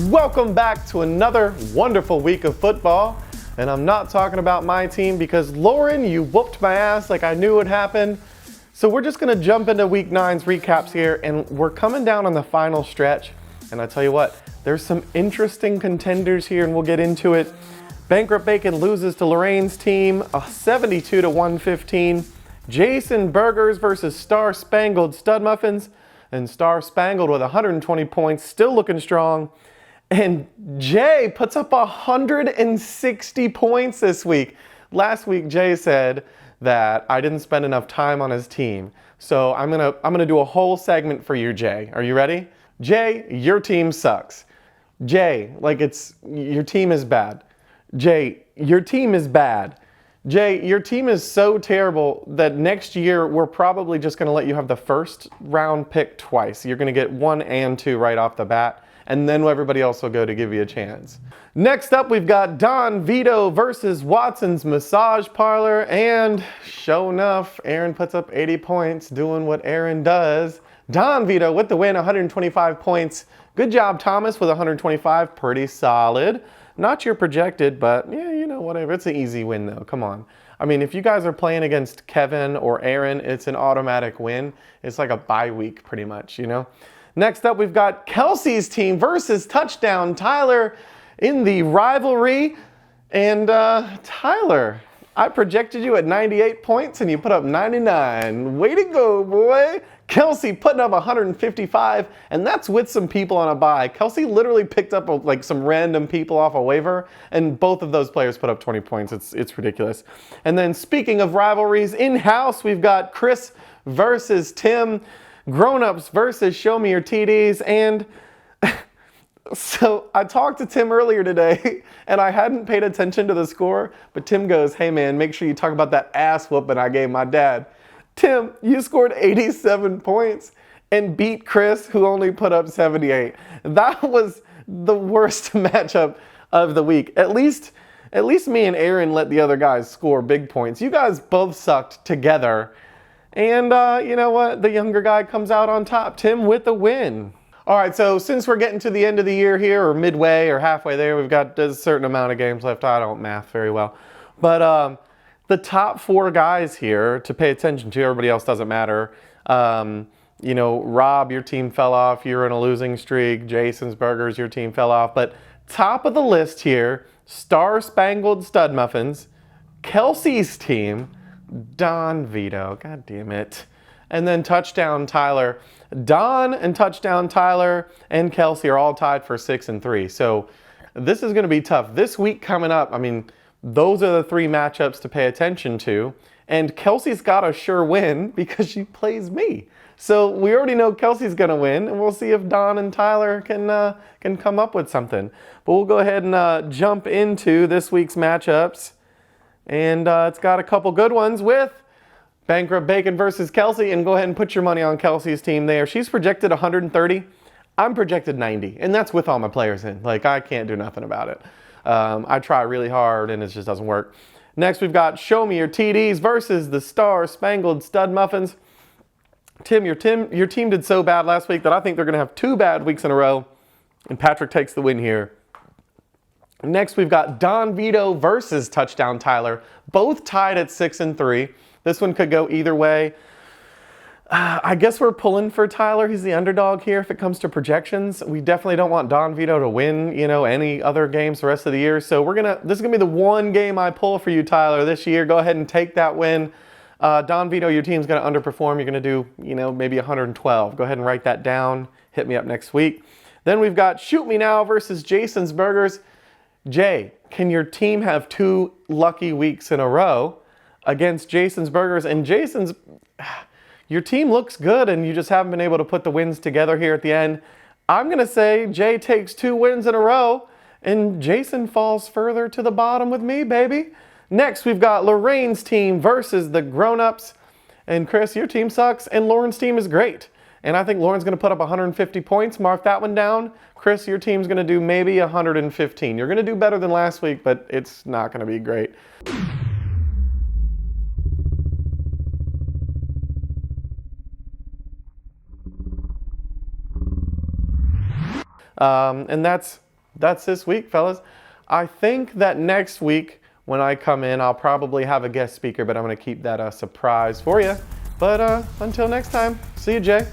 Welcome back to another wonderful week of football. And I'm not talking about my team because Lauren, you whooped my ass like I knew it would happen. So we're just gonna jump into week 9's recaps here, and we're coming down on the final stretch. And I tell you what, there's some interesting contenders here, and we'll get into it. Bankrupt Bacon loses to Lorraine's team, 72 to 115. Jason Burgers versus Star Spangled Stud Muffins, and Star Spangled with 120 points, still looking strong. And Jay puts up 160 points this week. Last week, Jay said that I didn't spend enough time on his team. So I'm gonna do a whole segment for you, Jay. Are you ready? Jay, your team sucks. Jay, your team is bad. Jay, your team is bad. Jay, your team is so terrible that next year we're probably just gonna let you have the first round pick twice. You're gonna get 1 and 2 right off the bat, and then everybody else will go to give you a chance. Next up, we've got Don Vito versus Watson's Massage Parlor, and sure enough, Aaron puts up 80 points doing what Aaron does. Don Vito with the win, 125 points. Good job, Thomas, with 125, pretty solid. Not your projected, but yeah, you know, whatever. It's an easy win though, come on. I mean, if you guys are playing against Kevin or Aaron, it's an automatic win. It's like a bye week pretty much, you know? Next up, we've got Kelsey's team versus Touchdown Tyler in the rivalry. And Tyler, I projected you at 98 points and you put up 99. Way to go, boy. Kelsey putting up 155, and that's with some people on a bye. Kelsey literally picked up some random people off a waiver, and both of those players put up 20 points. It's ridiculous. And then speaking of rivalries, in-house, we've got Chris versus Tim. Grown-ups versus Show Me Your TDs, and so I talked to Tim earlier today, and I hadn't paid attention to the score, but Tim goes, hey man, make sure you talk about that ass whooping I gave my dad. Tim, you scored 87 points and beat Chris, who only put up 78. That was the worst matchup of the week. At least me and Aaron let the other guys score big points. You guys both sucked together. And you know what? The younger guy comes out on top. Tim with the win. All right, so since we're getting to the end of the year here, or midway or halfway there, we've got a certain amount of games left. I don't math very well. But the top 4 guys here to pay attention to, everybody else doesn't matter. You know, Rob, your team fell off. You're in a losing streak. Jason's Burgers, your team fell off. But top of the list here, Star Spangled Stud Muffins, Kelsey's team, Don Vito, god damn it. And then Touchdown Tyler. Don and Touchdown Tyler and Kelsey are all tied for 6 and 3. So this is going to be tough. This week coming up, I mean, those are the 3 matchups to pay attention to. And Kelsey's got a sure win because she plays me. So we already know Kelsey's going to win, and we'll see if Don and Tyler can come up with something. But we'll go ahead and jump into this week's matchups. And it's got a couple good ones with Bankrupt Bacon versus Kelsey. And go ahead and put your money on Kelsey's team there. She's projected 130. I'm projected 90. And that's with all my players in. Like, I can't do nothing about it. I try really hard and it just doesn't work. Next, we've got Show Me Your TDs versus the Star Spangled Stud Muffins. Tim, your team did so bad last week that I think they're going to have 2 bad weeks in a row. And Patrick takes the win here. Next, we've got Don Vito versus Touchdown Tyler, both tied at 6 and 3. This one could go either way. I guess we're pulling for Tyler. He's the underdog here if it comes to projections. We definitely don't want Don Vito to win, you know, any other games the rest of the year. So this is gonna be the one game I pull for you, Tyler, this year. Go ahead and take that win. Don Vito, your team's gonna underperform. You're gonna do, you know, maybe 112. Go ahead and write that down. Hit me up next week. Then we've got Shoot Me Now versus Jason's Burgers. Jay, can your team have 2 lucky weeks in a row against Jason's Burgers? And Jason's, your team looks good and you just haven't been able to put the wins together here at the end. I'm going to say Jay takes 2 wins in a row and Jason falls further to the bottom with me, baby. Next, we've got Lorraine's team versus the Grown-ups. And Chris, your team sucks and Lauren's team is great. And I think Lauren's going to put up 150 points. Mark that one down. Chris, your team's going to do maybe 115. You're going to do better than last week, but it's not going to be great. And that's that's this week, fellas. I think that next week when I come in, I'll probably have a guest speaker, but I'm going to keep that a surprise for you. But until next time, see you, Jay.